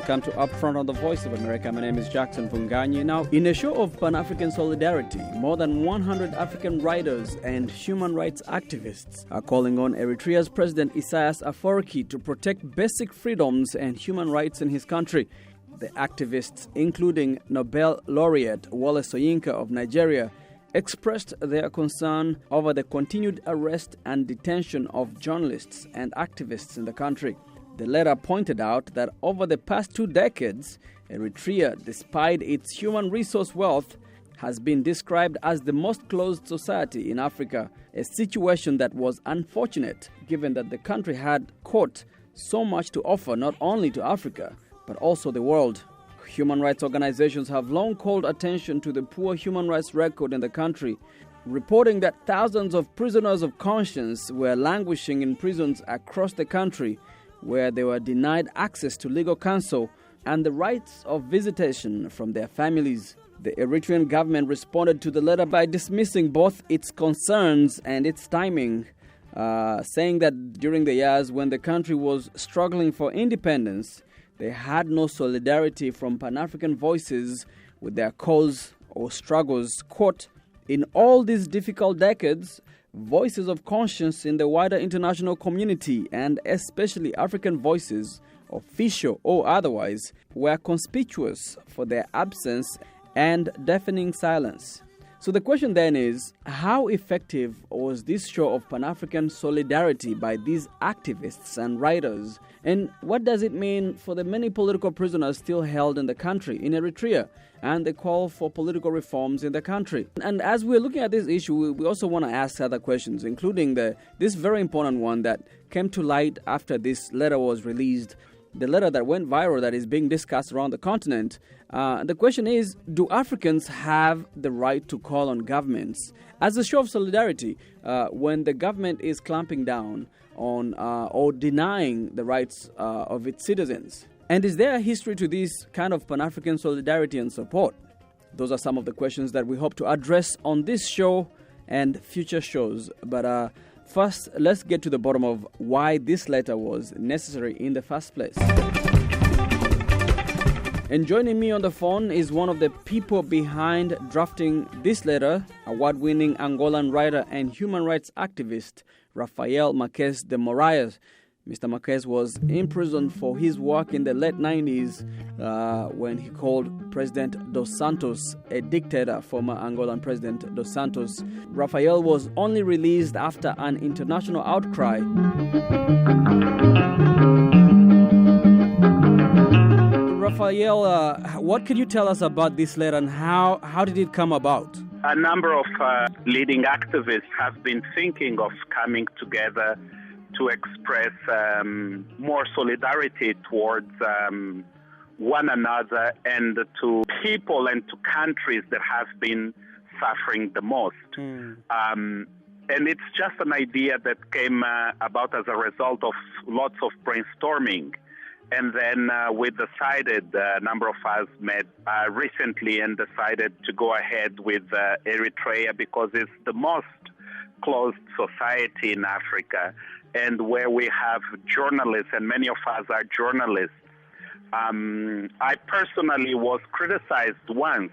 welcome to Upfront on the Voice of America. My name is Jackson Vunganyi. Now, in a show of Pan-African solidarity, more than 100 African writers and human rights activists are calling on Eritrea's President Isaias Afwerki to protect basic freedoms and human rights in his country. The activists, including Nobel laureate Wole Soyinka of Nigeria, expressed their concern over the continued arrest and detention of journalists and activists in the country. The letter pointed out that over the past 2 decades, Eritrea, despite its human resource wealth, has been described as the most closed society in Africa, a situation that was unfortunate given that the country had, quote, so much to offer not only to Africa, but also the world. Human rights organizations have long called attention to the poor human rights record in the country, reporting that thousands of prisoners of conscience were languishing in prisons across the country, where they were denied access to legal counsel and the rights of visitation from their families. The Eritrean government responded to the letter by dismissing both its concerns and its timing, saying that during the years when the country was struggling for independence, they had no solidarity from Pan-African voices with their cause or struggles. Quote, in all these difficult decades, voices of conscience in the wider international community, and especially African voices, official or otherwise, were conspicuous for their absence and deafening silence. So the question then is, how effective was this show of Pan-African solidarity by these activists and writers? And what does it mean for the many political prisoners still held in the country, in Eritrea, and the call for political reforms in the country? And as we're looking at this issue, we also want to ask other questions, including this very important one that came to light after this letter was released, the letter that went viral that is being discussed around the continent. The question is, do Africans have the right to call on governments as a show of solidarity when the government is clamping down on or denying the rights of its citizens? And is there a history to this kind of Pan-African solidarity and support? Those are some of the questions that we hope to address on this show and future shows. But first, let's get to the bottom of why this letter was necessary in the first place. And joining me on the phone is one of the people behind drafting this letter, award-winning Angolan writer and human rights activist, Rafael Marques de Moraes. Mr. Marques was imprisoned for his work in the late 90s when he called President Dos Santos a dictator, former Angolan President Dos Santos. Rafael was only released after an international outcry. Rafael, what can you tell us about this letter and how did it come about? A number of leading activists have been thinking of coming together to express more solidarity towards one another and to people and to countries that have been suffering the most. And it's just an idea that came about as a result of lots of brainstorming. And then we decided, a number of us met recently and decided to go ahead with Eritrea because it's the most closed society in Africa and where we have journalists, and many of us are journalists. I personally was criticized once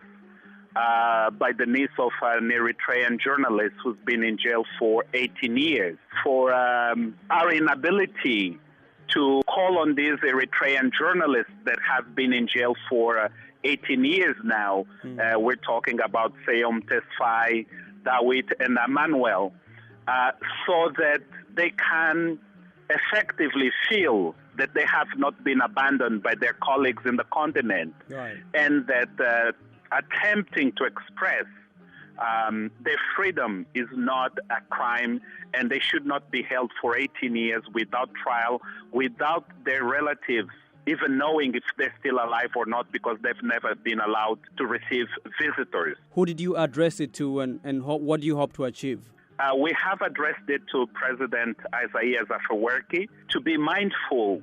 by the niece of an Eritrean journalist who's been in jail for 18 years for our inability to call on these Eritrean journalists that have been in jail for 18 years now. We're talking about Seyom Tesfaye, Dawit, and Emmanuel, so that they can effectively feel that they have not been abandoned by their colleagues in the continent, right, and that attempting to express their freedom is not a crime, and they should not be held for 18 years without trial, without their relatives even knowing if they're still alive or not, because they've never been allowed to receive visitors. Who did you address it to, and what do you hope to achieve? We have addressed it to President Isaias Afwerki to be mindful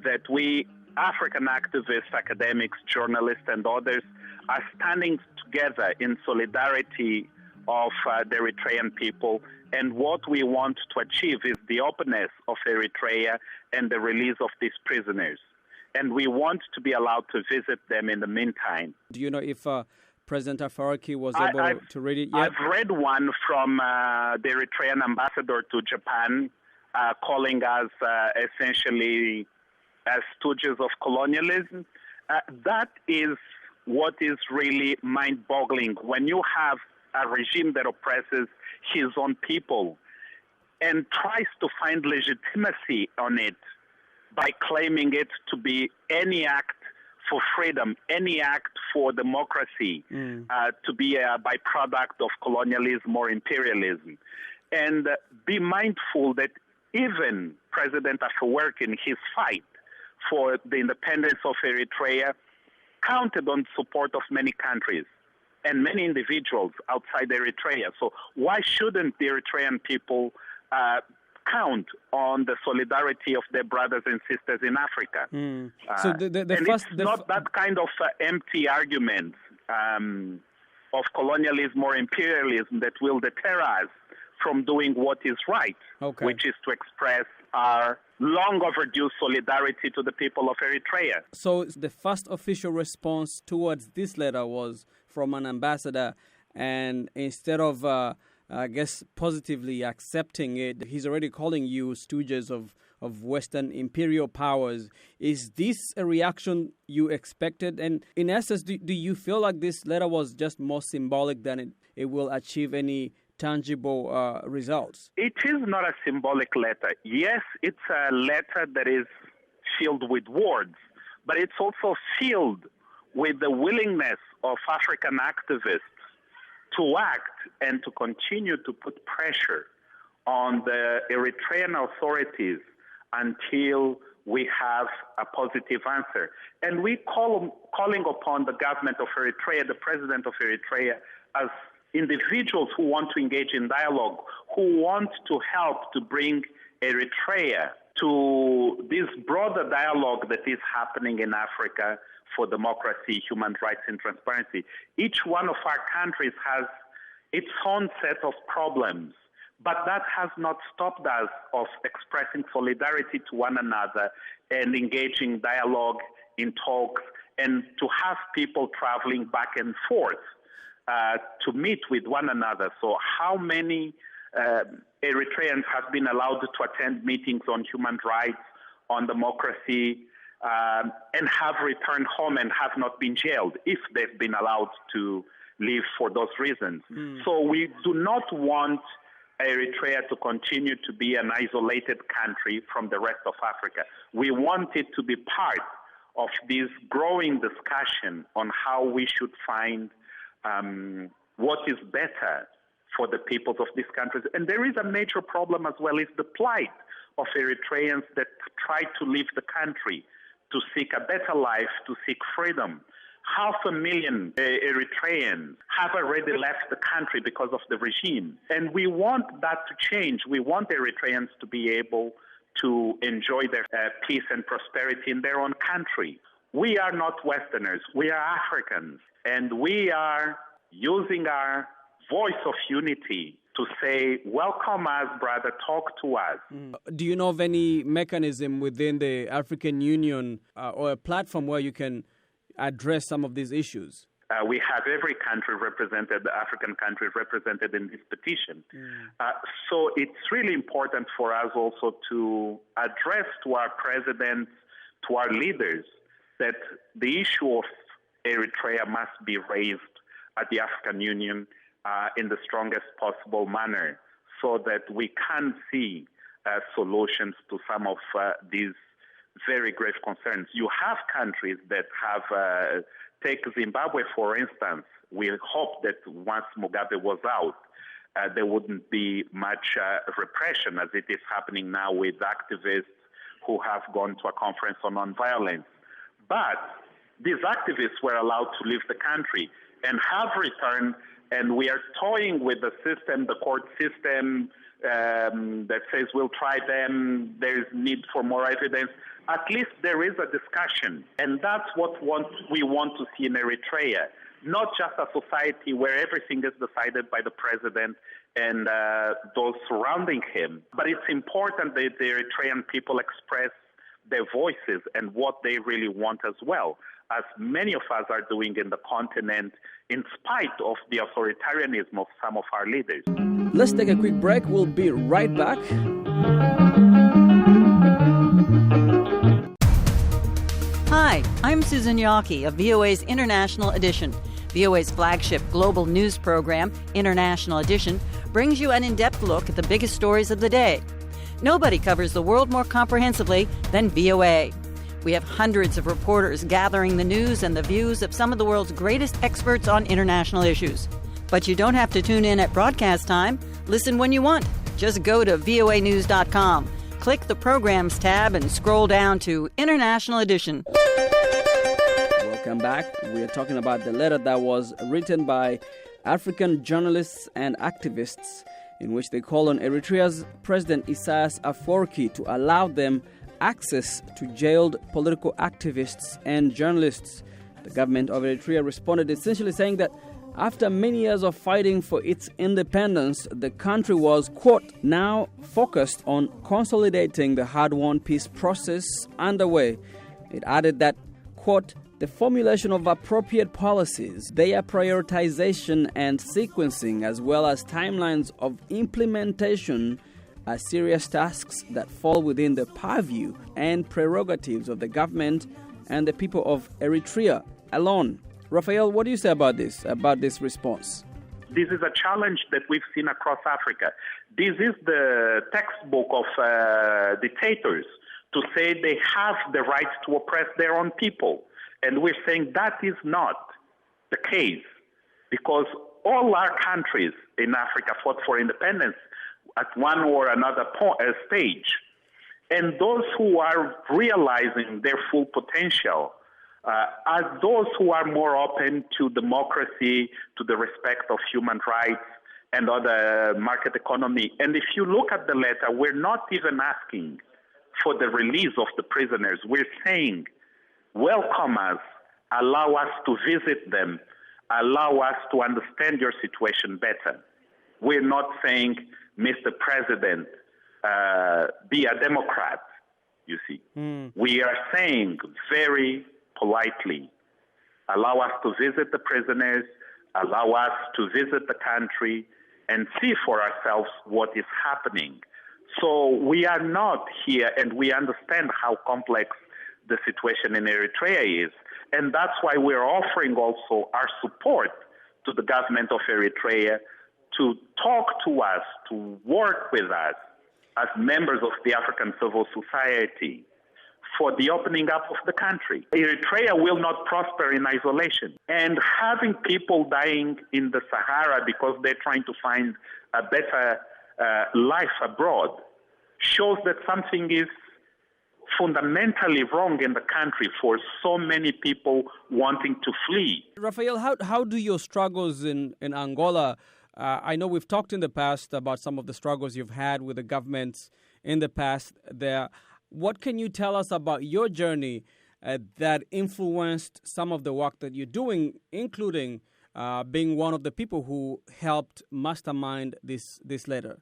that we, African activists, academics, journalists, and others, are standing together in solidarity of the Eritrean people. And what we want to achieve is the openness of Eritrea and the release of these prisoners. and we want to be allowed to visit them in the meantime. Do you know if President Afwerki was able to read it yet? I've read one from the Eritrean ambassador to Japan, calling us essentially stooges of colonialism. That is what is really mind-boggling. When you have a regime that oppresses his own people and tries to find legitimacy on it by claiming it to be any act for freedom, any act for democracy, to be a byproduct of colonialism or imperialism. And be mindful that even President Afwerki, in his fight for the independence of Eritrea, counted on support of many countries and many individuals outside Eritrea. So why shouldn't the Eritrean people count on the solidarity of their brothers and sisters in Africa? So it's not that kind of empty argument of colonialism or imperialism that will deter us from doing what is right, which is to express our long overdue solidarity to the people of Eritrea. So the first official response towards this letter was from an ambassador, and instead of I guess positively accepting it, he's already calling you stooges of Western imperial powers. Is this a reaction you expected? And in essence, do you feel like this letter was just more symbolic than it will achieve any tangible results? It is not a symbolic letter. Yes, it's a letter that is filled with words, but it's also filled with the willingness of African activists to act and to continue to put pressure on the Eritrean authorities until we have a positive answer. And we calling upon the government of Eritrea, the president of Eritrea, as individuals who want to engage in dialogue, who want to help to bring Eritrea to this broader dialogue that is happening in Africa for democracy, human rights, and transparency. Each one of our countries has its own set of problems, but that has not stopped us of expressing solidarity to one another and engaging dialogue in talks and to have people traveling back and forth to meet with one another. So how many Eritreans have been allowed to attend meetings on human rights, on democracy, and have returned home and have not been jailed if they've been allowed to leave for those reasons. So we do not want Eritrea to continue to be an isolated country from the rest of Africa. We want it to be part of this growing discussion on how we should find what is better for the peoples of these countries. And there is a major problem as well, is the plight of Eritreans that try to leave the country to seek a better life, to seek freedom. 500,000 Eritreans have already left the country because of the regime. And we want that to change. We want Eritreans to be able to enjoy their peace and prosperity in their own country. We are not Westerners. We are Africans. And we are using our voice of unity to say, welcome us, brother, talk to us. Do you know of any mechanism within the African Union or a platform where you can address some of these issues? We have every country represented, the African country represented in this petition. So it's really important for us also to address to our presidents, to our leaders, that the issue of Eritrea must be raised at the African Union in the strongest possible manner so that we can see solutions to some of these very grave concerns. You have countries that have, take Zimbabwe for instance. We hope that once Mugabe was out, there wouldn't be much repression as it is happening now with activists who have gone to a conference on nonviolence. But these activists were allowed to leave the country and have returned, and we are toying with the system, the court system that says we'll try them, there's need for more evidence. At least there is a discussion, and that's what we want to see in Eritrea, not just a society where everything is decided by the president and those surrounding him. But it's important that the Eritrean people express their voices and what they really want as well, as many of us are doing in the continent, in spite of the authoritarianism of some of our leaders. Let's take a quick break. We'll be right back. Hi, I'm Susan Yockey of VOA's International Edition. VOA's flagship global news program, International Edition, brings you an in-depth look at the biggest stories of the day. Nobody covers the world more comprehensively than VOA. We have hundreds of reporters gathering the news and the views of some of the world's greatest experts on international issues. But you don't have to tune in at broadcast time. Listen when you want. Just go to voanews.com. Click the Programs tab and scroll down to International Edition. Welcome back. We are talking about the letter that was written by African journalists and activists in which they call on Eritrea's President Isaias Afwerki to allow them access to jailed political activists and journalists. The government of Eritrea responded essentially saying that after many years of fighting for its independence, the country was, quote, now focused on consolidating the hard-won peace process underway. It added that, quote, the formulation of appropriate policies, their prioritization and sequencing, as well as timelines of implementation, are serious tasks that fall within the purview and prerogatives of the government and the people of Eritrea alone. Raphael, what do you say about this response? This is a challenge that we've seen across Africa. This is the textbook of dictators to say they have the right to oppress their own people. And we're saying that is not the case, because all our countries in Africa fought for independence at one or another stage. And those who are realizing their full potential are those who are more open to democracy, to the respect of human rights and other market economy. And if you look at the letter, we're not even asking for the release of the prisoners. We're saying, welcome us, allow us to visit them, allow us to understand your situation better. We're not saying, Mr. President, be a Democrat, you see. We are saying very politely, allow us to visit the prisoners, allow us to visit the country and see for ourselves what is happening. So we are not here, and we understand how complex the situation in Eritrea is. And that's why we're offering also our support to the government of Eritrea to talk to us, to work with us as members of the African civil society for the opening up of the country. Eritrea will not prosper in isolation. And having people dying in the Sahara because they're trying to find a better life abroad shows that something is fundamentally wrong in the country for so many people wanting to flee. Raphael, how do your struggles in Angola, I know we've talked in the past about some of the struggles you've had with the governments in the past there. What can you tell us about your journey that influenced some of the work that you're doing, including being one of the people who helped mastermind this letter?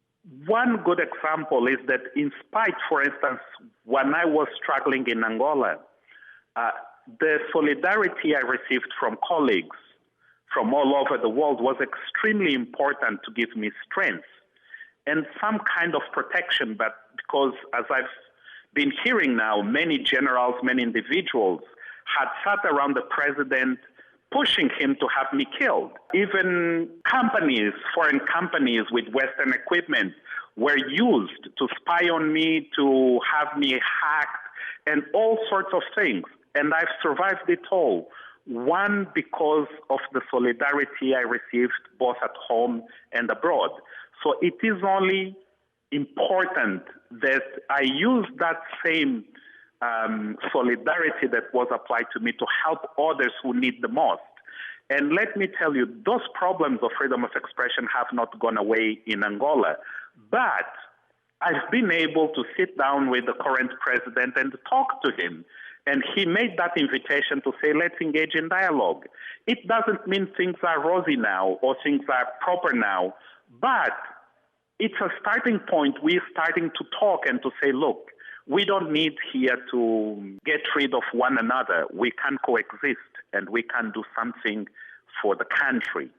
One good example is that in spite, for instance, when I was struggling in Angola, the solidarity I received from colleagues from all over the world was extremely important to give me strength and some kind of protection. But because, as I've been hearing now, many generals, many individuals had sat around the president pushing him to have me killed. Even companies, foreign companies with Western equipment were used to spy on me, to have me hacked, and all sorts of things. And I've survived it all. One, because of the solidarity I received both at home and abroad. So it is only important that I use that same solidarity that was applied to me to help others who need the most. And let me tell you, those problems of freedom of expression have not gone away in Angola. But I've been able to sit down with the current president and talk to him. And he made that invitation to say, let's engage in dialogue. It doesn't mean things are rosy now or things are proper now, but it's a starting point. We're starting to talk and to say, look, we don't need here to get rid of one another. We can coexist and we can do something for the country.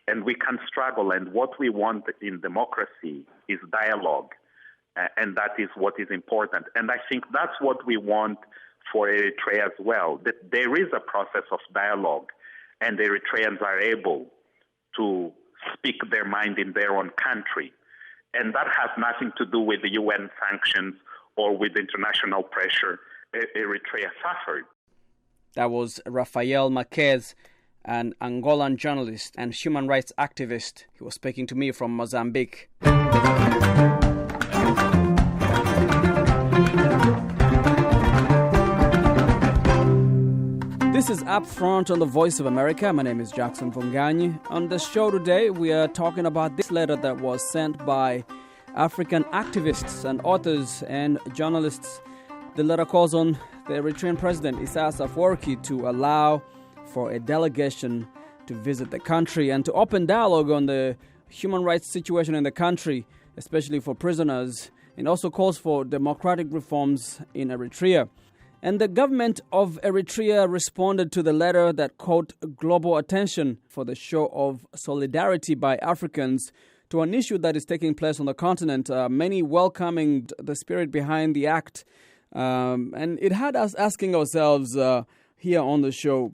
And we can struggle. And what we want in democracy is dialogue. And that is what is important. And I think that's what we want for Eritrea as well, that there is a process of dialogue and Eritreans are able to speak their mind in their own country. And that has nothing to do with the UN sanctions or with international pressure Eritrea suffered. That was Rafael Marquez, an Angolan journalist and human rights activist. He was speaking to me from Mozambique. This is Up Front on the Voice of America. My name is Jackson Vunganyi. On the show today, we are talking about this letter that was sent by African activists and authors and journalists. The letter calls on the Eritrean president, Isaias Afwerki, to allow for a delegation to visit the country and to open dialogue on the human rights situation in the country, especially for prisoners, and also calls for democratic reforms in Eritrea. And the government of Eritrea responded to the letter that caught global attention for the show of solidarity by Africans to an issue that is taking place on the continent, many welcoming the spirit behind the act. And it had us asking ourselves here on the show,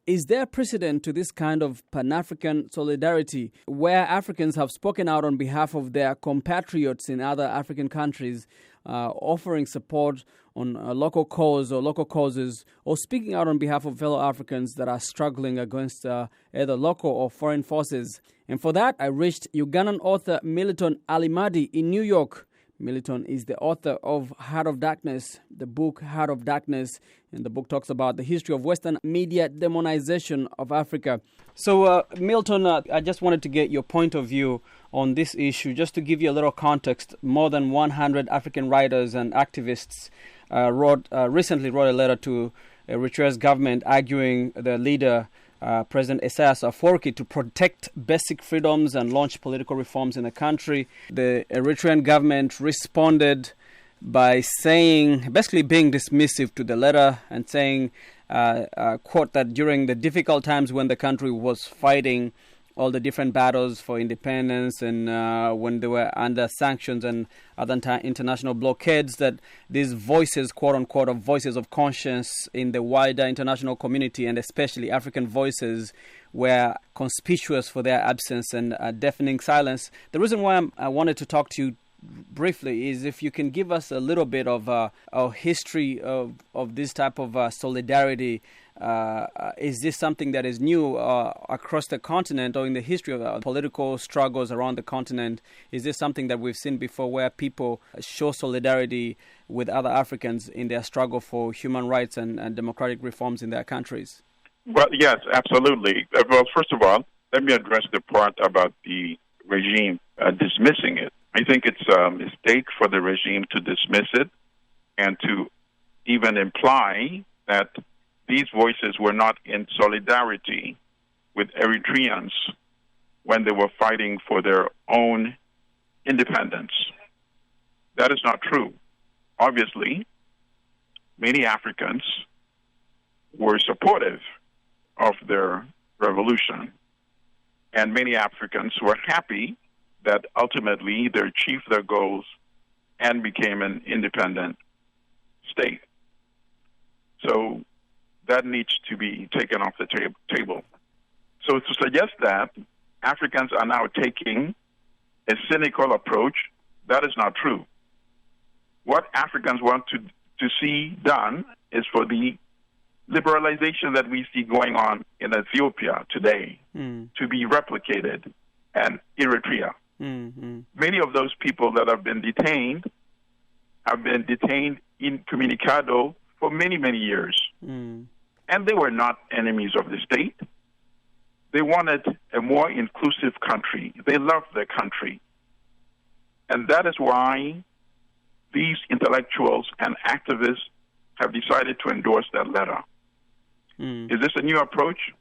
is there precedent to this kind of Pan-African solidarity where Africans have spoken out on behalf of their compatriots in other African countries, offering support on a local cause or local causes, or speaking out on behalf of fellow Africans that are struggling against either local or foreign forces? And for that, I reached Ugandan author Militon Alimadi in New York. Militon is the author of Heart of Darkness, the book Heart of Darkness, and the book talks about the history of Western media demonization of Africa. So, Milton, I just wanted to get your point of view on this issue, just to give you a little context. More than 100 African writers and activists recently wrote a letter to Eritrea's government arguing the leader, President Isaias Afwerki, to protect basic freedoms and launch political reforms in the country. The Eritrean government responded by saying, basically being dismissive to the letter and saying, quote, that during the difficult times when the country was fighting all the different battles for independence and when they were under sanctions and other international blockades, that these voices, quote-unquote, of voices of conscience in the wider international community and especially African voices were conspicuous for their absence and deafening silence. The reason why I wanted to talk to you briefly is if you can give us a little bit of a history of this type of solidarity. Is this something that is new across the continent or in the history of political struggles around the continent? Is this something that we've seen before where people show solidarity with other Africans in their struggle for human rights and democratic reforms in their countries? Well, yes, absolutely. Well, first of all, let me address the part about the regime dismissing it. I think it's a mistake for the regime to dismiss it and to even imply that these voices were not in solidarity with Eritreans when they were fighting for their own independence. That is not true. Obviously, many Africans were supportive of their revolution, and many Africans were happy that ultimately they achieved their goals and became an independent state. So that needs to be taken off the table. So to suggest that Africans are now taking a cynical approach, that is not true. What Africans want to see done is for the liberalization that we see going on in Ethiopia today to be replicated and Eritrea. Mm-hmm. Many of those people that have been detained incommunicado for many, many years. And they were not enemies of the state. They wanted a more inclusive country. They loved their country. And that is why these intellectuals and activists have decided to endorse that letter. Is this a new approach?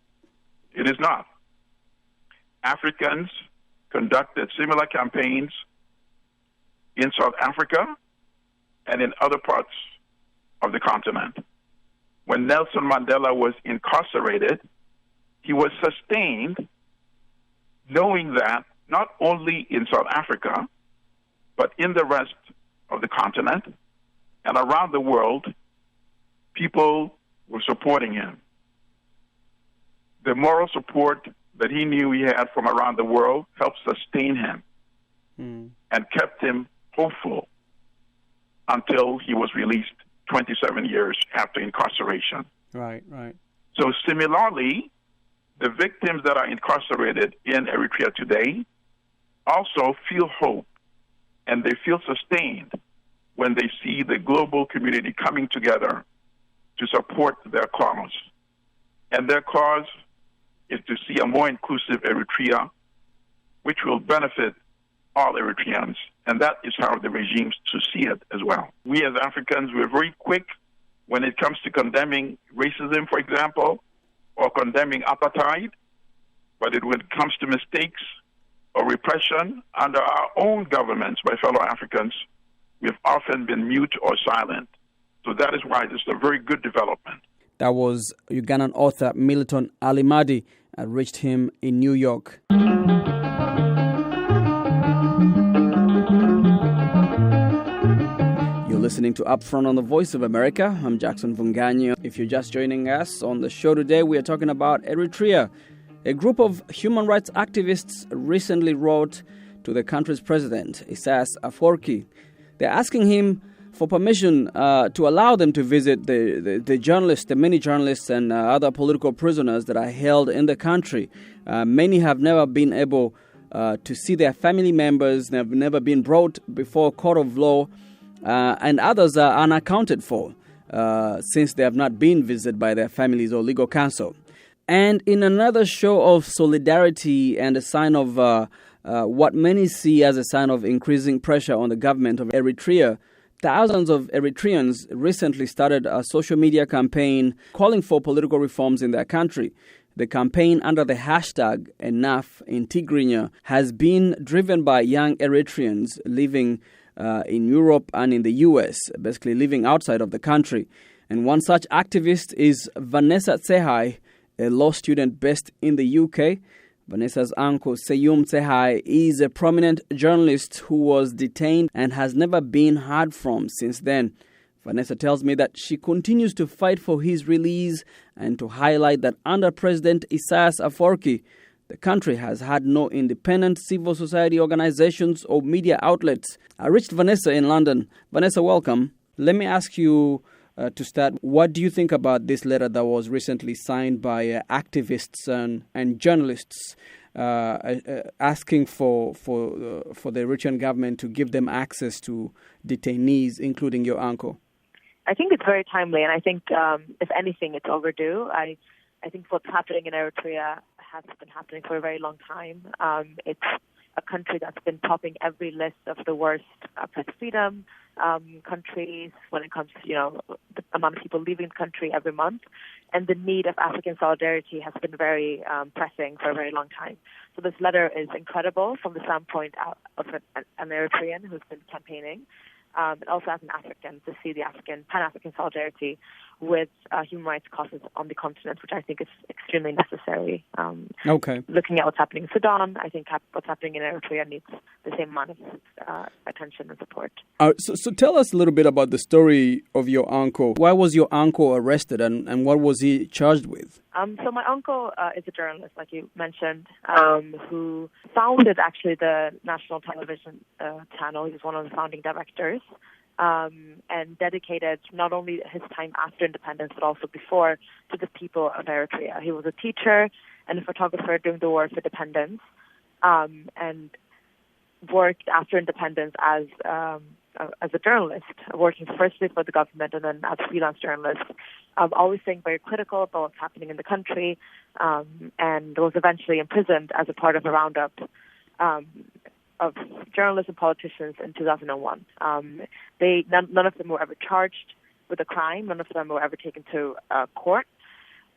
It is not. Africans conducted similar campaigns in South Africa and in other parts of the continent. When Nelson Mandela was incarcerated, he was sustained knowing that not only in South Africa, but in the rest of the continent and around the world, people were supporting him. The moral support that he knew he had from around the world helped sustain him and kept him hopeful until he was released 27 years after incarceration. Right, right. So similarly, the victims that are incarcerated in Eritrea today also feel hope, and they feel sustained when they see the global community coming together to support their cause. And their cause is to see a more inclusive Eritrea, which will benefit all Eritreans. And that is how the regimes to see it as well. We as Africans, we're very quick when it comes to condemning racism, for example, or condemning apartheid. But when it comes to mistakes or repression under our own governments by fellow Africans, we've often been mute or silent. So that is why this is a very good development. That was Ugandan author Militon Alimadi. I reached him in New York. You're listening to Upfront on the Voice of America. I'm Jackson Vunganyi. If you're just joining us on the show today, we are talking about Eritrea. A group of human rights activists recently wrote to the country's president, Isaias Afwerki. They're asking him for permission to allow them to visit the journalists, the many journalists and other political prisoners that are held in the country. Many have never been able to see their family members. They have never been brought before a court of law, and others are unaccounted for since they have not been visited by their families or legal counsel. And in another show of solidarity and a sign of what many see as a sign of increasing pressure on the government of Eritrea, thousands of Eritreans recently started a social media campaign calling for political reforms in their country. The campaign under the hashtag Enough in Tigrinya has been driven by young Eritreans living in Europe and in the US, basically living outside of the country. And one such activist is Vanessa Tsehai, a law student based in the UK. Vanessa's uncle, Seyum Tsehai, is a prominent journalist who was detained and has never been heard from since then. Vanessa tells me that she continues to fight for his release and to highlight that under President Isaias Afwerki, the country has had no independent civil society organizations or media outlets. I reached Vanessa in London. Vanessa, welcome. Let me ask you to start, what do you think about this letter that was recently signed by activists and journalists asking for the Eritrean government to give them access to detainees, including your uncle? I think it's very timely, and I think, if anything, it's overdue. I think what's happening in Eritrea has been happening for a very long time. It's a country that's been topping every list of the worst press freedom countries when it comes to, the amount of people leaving the country every month. And the need of African solidarity has been very pressing for a very long time. So this letter is incredible from the standpoint of an Eritrean who's been campaigning, but also as an African, to see the Pan-African solidarity with human rights causes on the continent, which I think is extremely necessary. Okay. Looking at what's happening in Sudan, I think what's happening in Eritrea needs the same amount of attention and support. So tell us a little bit about the story of your uncle. Why was your uncle arrested and what was he charged with? So my uncle is a journalist, like you mentioned, who founded actually the national television channel. He was one of the founding directors. And dedicated not only his time after independence, but also before, to the people of Eritrea. He was a teacher and a photographer during the War for Independence, and worked after independence as a journalist, working firstly for the government and then as a freelance journalist, always staying very critical about what's happening in the country, and was eventually imprisoned as a part of a roundup of journalists and politicians in 2001. None of them were ever charged with a crime. None of them were ever taken to court.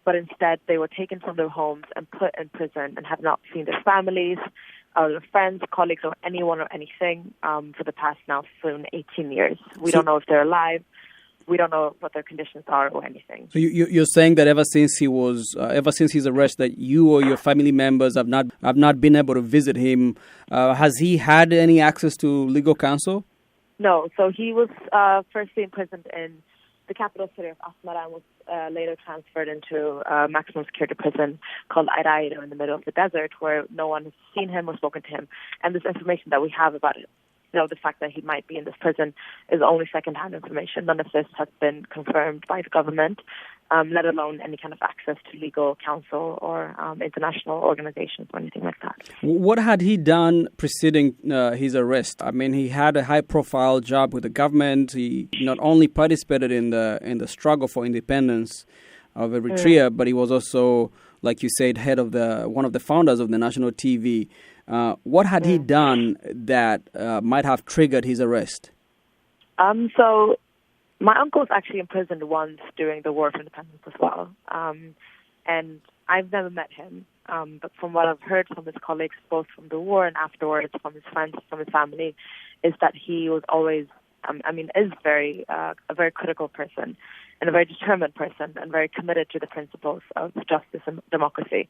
But instead, they were taken from their homes and put in prison and have not seen their families. friends, colleagues, or anyone or anything for the past now soon 18 years. We don't know if they're alive. We don't know what their conditions are or anything. So you're saying that ever since his arrest, that you or your family members have not been able to visit him. Has he had any access to legal counsel? No. So he was firstly imprisoned in the capital city of Asmara and was later transferred into a maximum security prison called Airaido in the middle of the desert, where no one has seen him or spoken to him. And this information that we have about it, the fact that he might be in this prison, is only second-hand information. None of this has been confirmed by the government, let alone any kind of access to legal counsel or international organizations or anything like that. What had he done preceding his arrest? I mean, he had a high-profile job with the government. He not only participated in the struggle for independence of Eritrea, but he was also, like you said, head of one of the founders of the national TV. What had he done that might have triggered his arrest? So my uncle was actually imprisoned once during the War of Independence as well. And I've never met him. But from what I've heard from his colleagues, both from the war and afterwards, from his friends, from his family, is that he was always, is a very critical person and a very determined person and very committed to the principles of justice and democracy.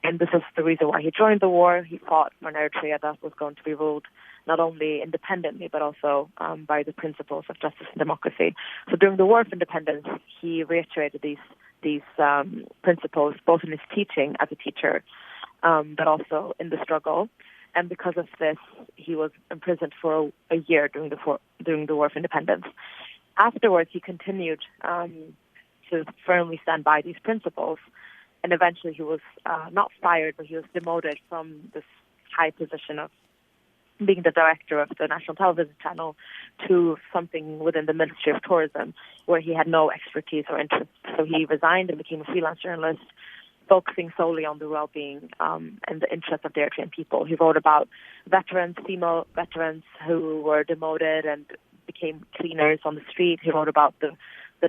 And this is the reason why he joined the war. He fought for an Eritrea that was going to be ruled not only independently, but also by the principles of justice and democracy. So during the War of Independence, he reiterated these principles, both in his teaching as a teacher, but also in the struggle. And because of this, he was imprisoned for a year during the War of Independence. Afterwards, he continued to firmly stand by these principles. And eventually he was not fired, but he was demoted from this high position of being the director of the national television channel to something within the Ministry of Tourism, where he had no expertise or interest. So he resigned and became a freelance journalist, focusing solely on the well-being and the interests of the Eritrean people. He wrote about veterans, female veterans who were demoted and became cleaners on the street. He wrote about the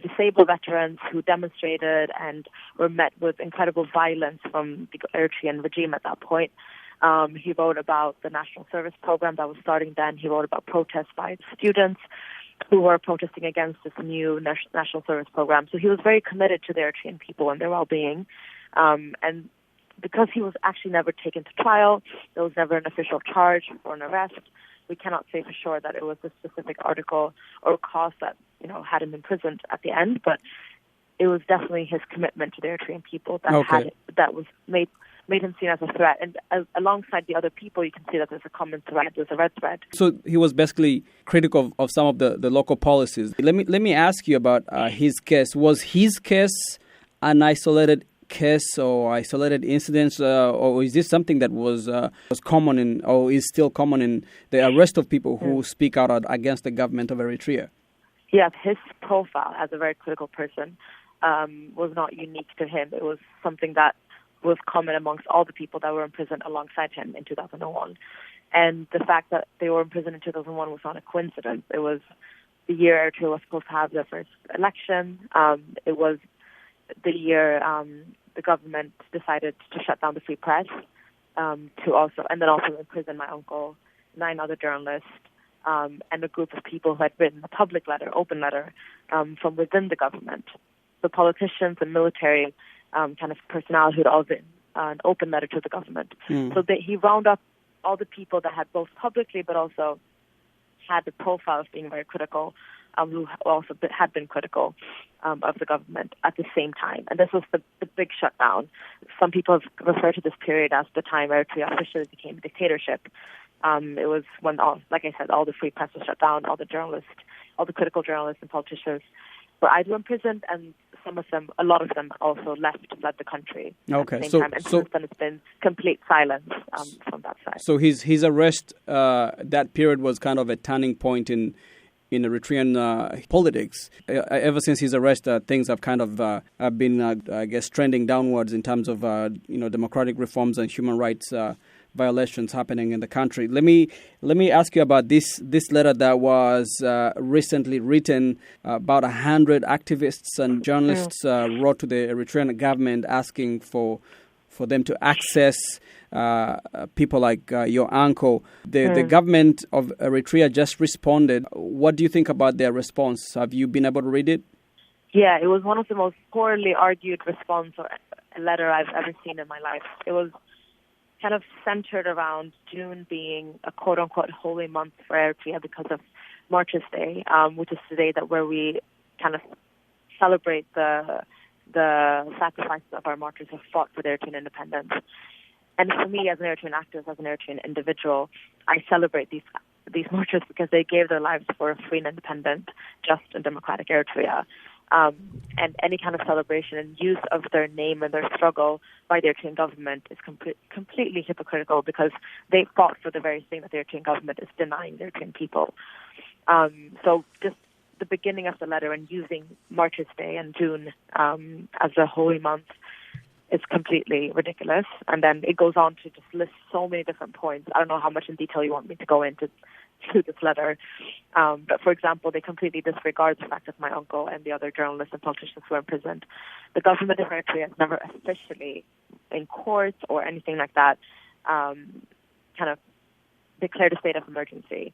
disabled veterans who demonstrated and were met with incredible violence from the Eritrean regime at that point. He wrote about the national service program that was starting then. He wrote about protests by students who were protesting against this new national service program. So he was very committed to the Eritrean people and their well-being. And because he was actually never taken to trial, there was never an official charge or an arrest, we cannot say for sure that it was a specific article or cause that, had him imprisoned at the end, but it was definitely his commitment to the Eritrean people that was made him seen as a threat. And alongside the other people, you can see that there's a common thread, there's a red thread. So he was basically critical of some of the local policies. Let me ask you about his case. Was his case an isolated case or isolated incidents, or is this something that was common in, or is still common in the arrest of people who speak out against the government of Eritrea? Yes, his profile as a very critical person was not unique to him. It was something that was common amongst all the people that were imprisoned alongside him in 2001. And the fact that they were imprisoned in 2001 was not a coincidence. It was the year Eritrea was supposed to have their first election. It was the year the government decided to shut down the free press, and then also imprison my uncle, 9 other journalists, and a group of people who had written a public letter, open letter, from within the government. The politicians and military kind of personnel who had all written an open letter to the government. So he rounded up all the people that had both publicly but also had the profile of being very critical, who also had been critical of the government at the same time. And this was the big shutdown. Some people have referred to this period as the time Eritrea officially became a dictatorship. It was when, all the free press was shut down, all the critical journalists and politicians were either imprisoned, and a lot of them also left the country at the same time. And since then it's been complete silence from that side. So his arrest, that period was kind of a turning point in Eritrean politics. Ever since his arrest, things have kind of been, trending downwards in terms of democratic reforms and human rights violations happening in the country. Let me ask you about this letter that was recently written. About 100 activists and journalists wrote to the Eritrean government asking for them to access people like your uncle. The government of Eritrea just responded. What do you think about their response? Have you been able to read it? Yeah, it was one of the most poorly argued response or a letter I've ever seen in my life. It was kind of centered around June being a quote-unquote holy month for Eritrea because of Martyrs' Day, which is the day where we kind of celebrate the sacrifices of our martyrs who fought for their Eritrean independence. And for me, as an Eritrean activist, as an Eritrean individual, I celebrate these martyrs because they gave their lives for a free and independent, just and democratic Eritrea. And any kind of celebration and use of their name and their struggle by the Eritrean government is completely hypocritical because they fought for the very thing that the Eritrean government is denying the Eritrean people. So just the beginning of the letter and using Martyrs' Day and June as a holy month is completely ridiculous. And then it goes on to just list so many different points. I don't know how much in detail you want me to go into this letter. But for example, they completely disregard the fact that my uncle and the other journalists and politicians were imprisoned. The government of Eritrea has never officially, in courts or anything like that, kind of declared a state of emergency.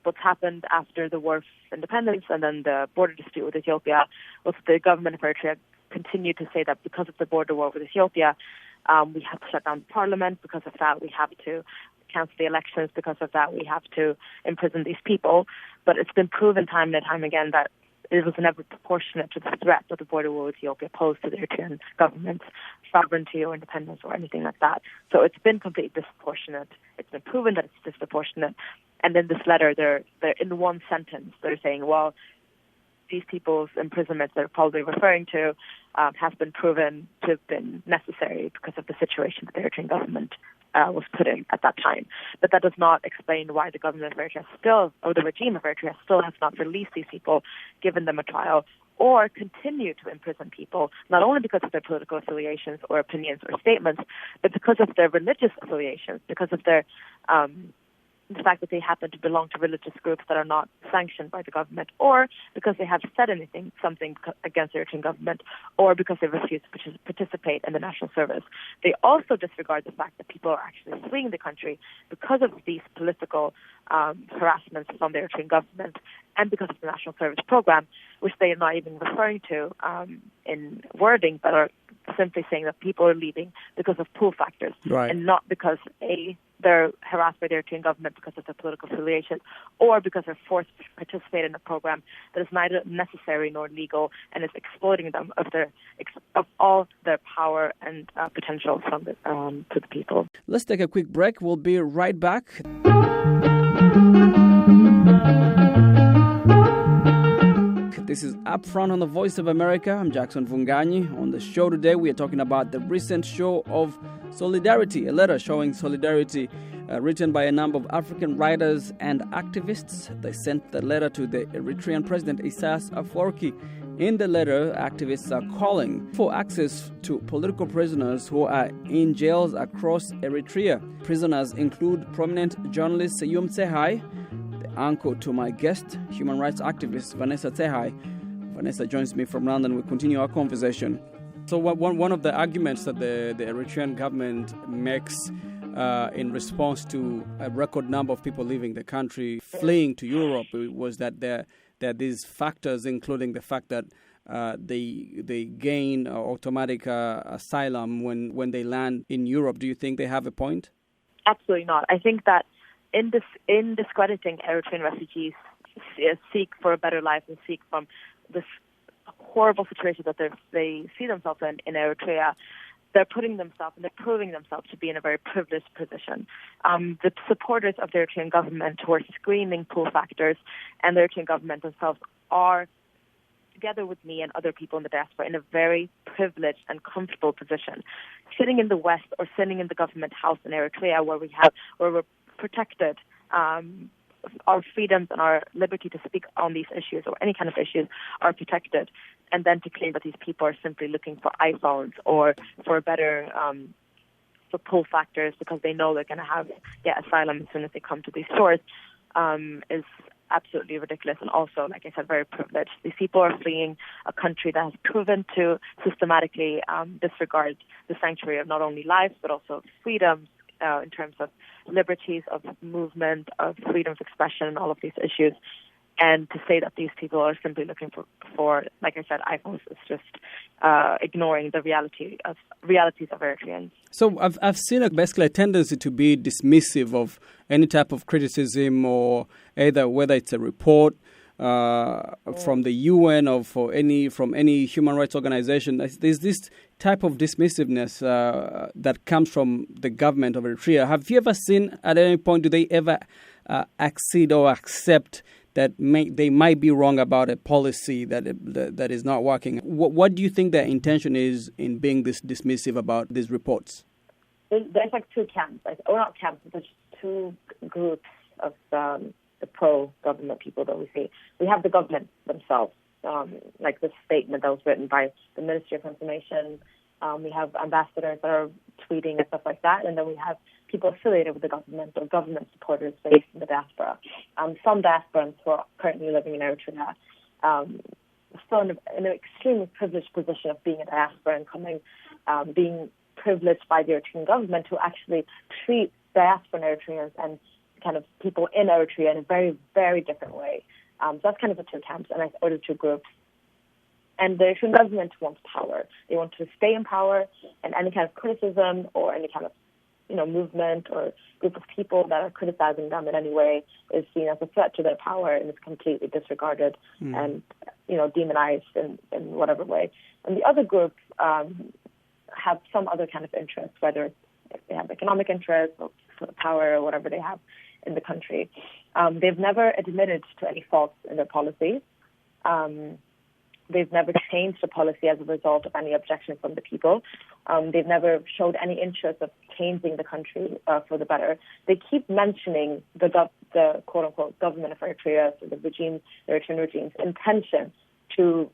What's happened after the War of Independence and then the border dispute with Ethiopia was the government of Eritrea continued to say that because of the border war with Ethiopia, we have to shut down the parliament. Because of that, we have to cancel the elections. Because of that, we have to imprison these people. But it's been proven time and time again that it was never proportionate to the threat that the border war with Ethiopia posed to the Eritrean government's sovereignty or independence or anything like that. So it's been completely disproportionate. It's been proven that it's disproportionate. And in this letter, they're in one sentence, they're saying, well, these people's imprisonments they're probably referring to have been proven to have been necessary because of the situation that the Eritrean government was put in at that time. But that does not explain why the government of Eritrea or the regime of Eritrea still has not released these people, given them a trial, or continue to imprison people, not only because of their political affiliations or opinions or statements, but because of their religious affiliations, because of their the fact that they happen to belong to religious groups that are not sanctioned by the government, or because they have said something against the Eritrean government, or because they refuse to participate in the national service. They also disregard the fact that people are actually fleeing the country because of these political harassments from the Eritrean government and because of the national service program, which they are not even referring to in wording, but are simply saying that people are leaving because of pull factors, right, and not because they're harassed by the Eritrean government because of their political affiliation, or because they're forced to participate in a program that is neither necessary nor legal and is exploiting them of all their power and potential from to the people. Let's take a quick break. We'll be right back. This is Upfront on the Voice of America. I'm Jackson Vunganyi. On the show today, we are talking about the recent show of solidarity, a letter showing solidarity written by a number of African writers and activists. They sent the letter to the Eritrean President Isaias Afwerki. In the letter, activists are calling for access to political prisoners who are in jails across Eritrea. Prisoners include prominent journalist Seyum Tsehai, uncle to my guest, human rights activist Vanessa Tsehai. Vanessa joins me from London. We'll continue our conversation. So one of the arguments that the Eritrean government makes in response to a record number of people leaving the country, fleeing to Europe, was that there are these factors, including the fact that they gain automatic asylum when they land in Europe. Do you think they have a point? Absolutely not. I think that in discrediting Eritrean refugees seek for a better life and seek from this horrible situation that they see themselves in Eritrea, they're putting themselves and they're proving themselves to be in a very privileged position. The supporters of the Eritrean government who are screaming pull factors and the Eritrean government themselves are, together with me and other people in the diaspora, in a very privileged and comfortable position. Sitting in the West or sitting in the government house in Eritrea where we're protected, our freedoms and our liberty to speak on these issues or any kind of issues are protected, and then to claim that these people are simply looking for iPhones or for better for pull factors because they know they're going to have asylum as soon as they come to these shores is absolutely ridiculous and also, like I said, very privileged. These people are fleeing a country that has proven to systematically disregard the sanctuary of not only life but also freedoms in terms of liberties of movement, of freedom of expression, and all of these issues. And to say that these people are simply looking for like I said, iPhones is just ignoring the realities of Eritreans. So I've seen basically a tendency to be dismissive of any type of criticism, or either whether it's a report from the UN or from any human rights organization. There's this type of dismissiveness that comes from the government of Eritrea. Have you ever seen at any point, do they ever accede or accept that they might be wrong about a policy that is not working? What do you think their intention is in being this dismissive about these reports? There's like two camps, or not camps, there's two groups of the pro-government people that we see. We have the government themselves, like the statement that was written by the Ministry of Information. We have ambassadors that are tweeting and stuff like that, and then we have people affiliated with the government or government supporters based in the diaspora. Some diasporans who are currently living in Eritrea still in an extremely privileged position of being a diaspora and being privileged by the Eritrean government to actually treat diaspora Eritreans and kind of people in Eritrea in a very, very different way. So that's kind of the two camps, or the two groups. And the Eritrean government wants power. They want to stay in power, and any kind of criticism or any kind of movement or group of people that are criticizing them in any way is seen as a threat to their power and is completely disregarded and, demonized in whatever way. And the other group have some other kind of interest, whether they have economic interest or power or whatever they have in the country. They've never admitted to any faults in their policies. They've never changed the policy as a result of any objection from the people. They've never showed any interest of changing the country for the better. They keep mentioning the quote-unquote government of Eritrea, so the Eritrean regime's intention to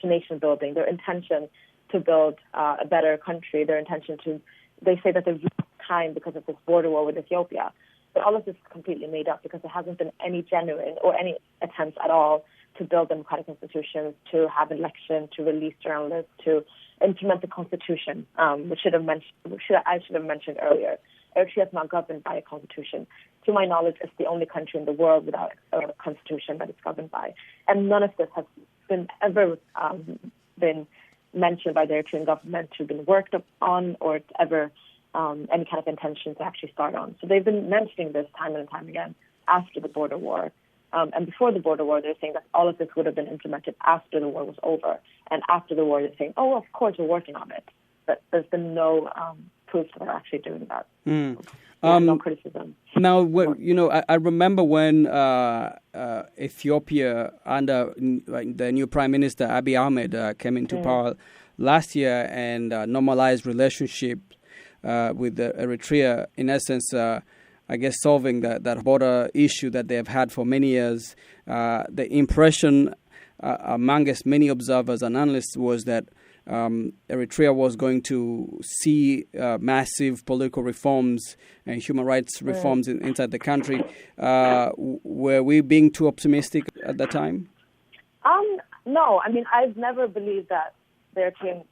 nation building, their intention to build a better country, they say that they've lost time because of this border war with Ethiopia. But all of this is completely made up because there hasn't been any genuine or any attempts at all to build democratic institutions, to have elections, to release journalists, to implement the constitution, which I should have mentioned earlier. Eritrea is not governed by a constitution. To my knowledge, it's the only country in the world without a constitution that it's governed by. And none of this has ever been mentioned by the Eritrean government to have been worked on or ever any kind of intention to actually start on. So they've been mentioning this time and time again after the border war. And before the border war, they're saying that all of this would have been implemented after the war was over. And after the war, they're saying, oh, of course, we're working on it. But there's been no proof that they're actually doing that. No criticism. Now, I remember when Ethiopia, under the new Prime Minister, Abiy Ahmed, came into power last year and normalized relationship with Eritrea, in essence, I guess solving that border issue that they have had for many years. The impression amongst many observers and analysts was that Eritrea was going to see massive political reforms and human rights reforms inside the country. Were we being too optimistic at that time? No. I mean, I've never believed that the Eritrean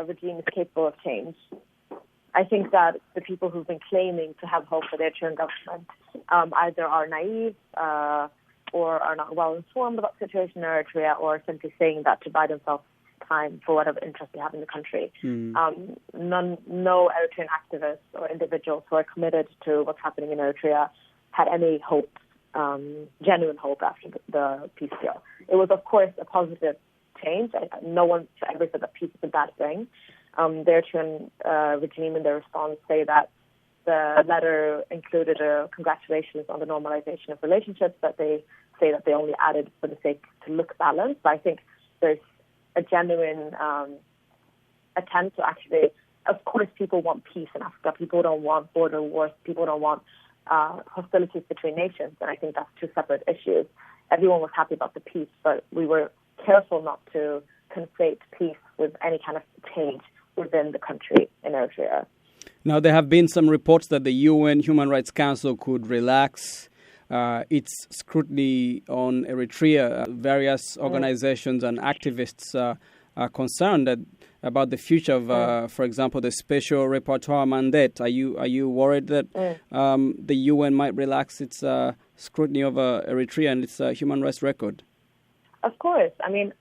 regime is capable of change. I think that the people who've been claiming to have hope for the Eritrean government either are naive or are not well informed about the situation in Eritrea, or simply saying that to buy themselves time for whatever interest they have in the country. No Eritrean activists or individuals who are committed to what's happening in Eritrea had any hope, genuine hope after the peace deal. It was, of course, a positive change. No one ever said that peace is a bad thing. The Eritrean regime in their response say that the letter included congratulations on the normalization of relationships, that they say that they only added for the sake to look balanced. But I think there's a genuine attempt to actually, of course, people want peace in Africa. People don't want border wars. People don't want hostilities between nations. And I think that's two separate issues. Everyone was happy about the peace, but we were careful not to conflate peace with any kind of change within the country in Eritrea. Now, there have been some reports that the UN Human Rights Council could relax its scrutiny on Eritrea. Various organizations and activists are concerned about the future of, for example, the special rapporteur mandate. Are you worried that the UN might relax its scrutiny of Eritrea and its human rights record? Of course. I mean,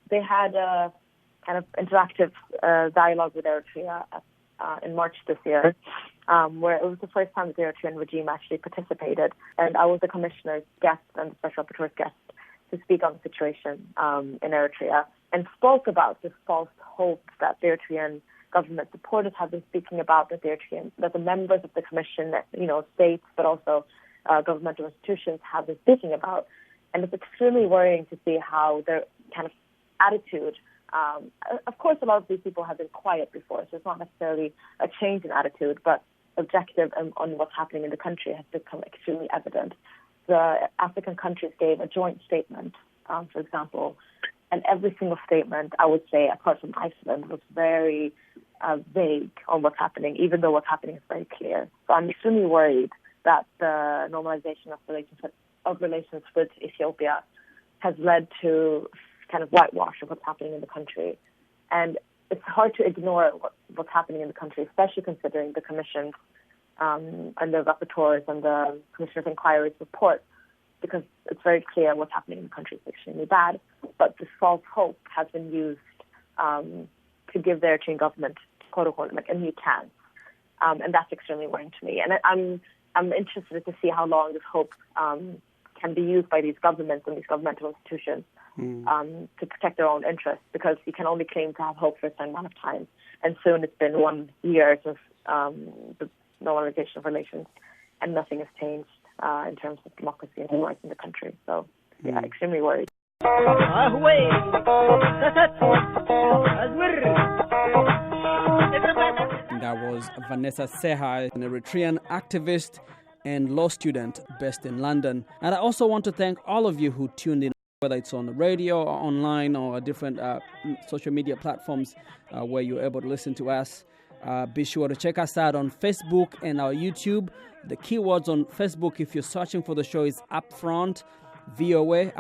they had a kind of interactive dialogue with Eritrea in March this year, where it was the first time that the Eritrean regime actually participated. And I was the commissioner's guest and the special rapporteur's guest to speak on the situation in Eritrea, and spoke about this false hope that the Eritrean government supporters have been speaking about, that the members of the commission, states, but also governmental institutions have been speaking about. And it's extremely worrying to see how their kind of attitude, of course, a lot of these people have been quiet before, so it's not necessarily a change in attitude, but objective on what's happening in the country has become extremely evident. The African countries gave a joint statement, for example, and every single statement, I would say, apart from Iceland, was very vague on what's happening, even though what's happening is very clear. So I'm extremely worried that the normalization of relations with Ethiopia has led to kind of whitewash of what's happening in the country. And it's hard to ignore what's happening in the country, especially considering the commissions and the rapporteurs and the Commissioner of Inquiry's report, because it's very clear what's happening in the country is extremely bad. But this false hope has been used to give the Eritrean government, quote unquote, like a new chance. And that's extremely worrying to me. And I'm interested to see how long this hope can be used by these governments and these governmental institutions to protect their own interests, because you can only claim to have hope for a certain amount of time. And soon it's been 1 year since the normalization of relations, and nothing has changed in terms of democracy and human rights in the country. So, extremely worried. That was Vanessa Seha, an Eritrean activist and law student based in London. And I also want to thank all of you who tuned in, whether it's on the radio or online or different social media platforms where you're able to listen to us. Be sure to check us out on Facebook and our YouTube. The keywords on Facebook, if you're searching for the show, is Upfront VOA,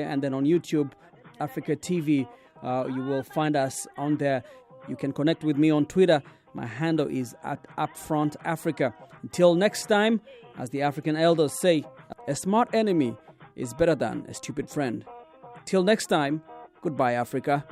and then on YouTube, Africa TV. You will find us on there. You can connect with me on Twitter. My handle is @UpfrontAfrica. Until next time, as the African elders say, a smart enemy is better than a stupid friend. Till next time, goodbye, Africa.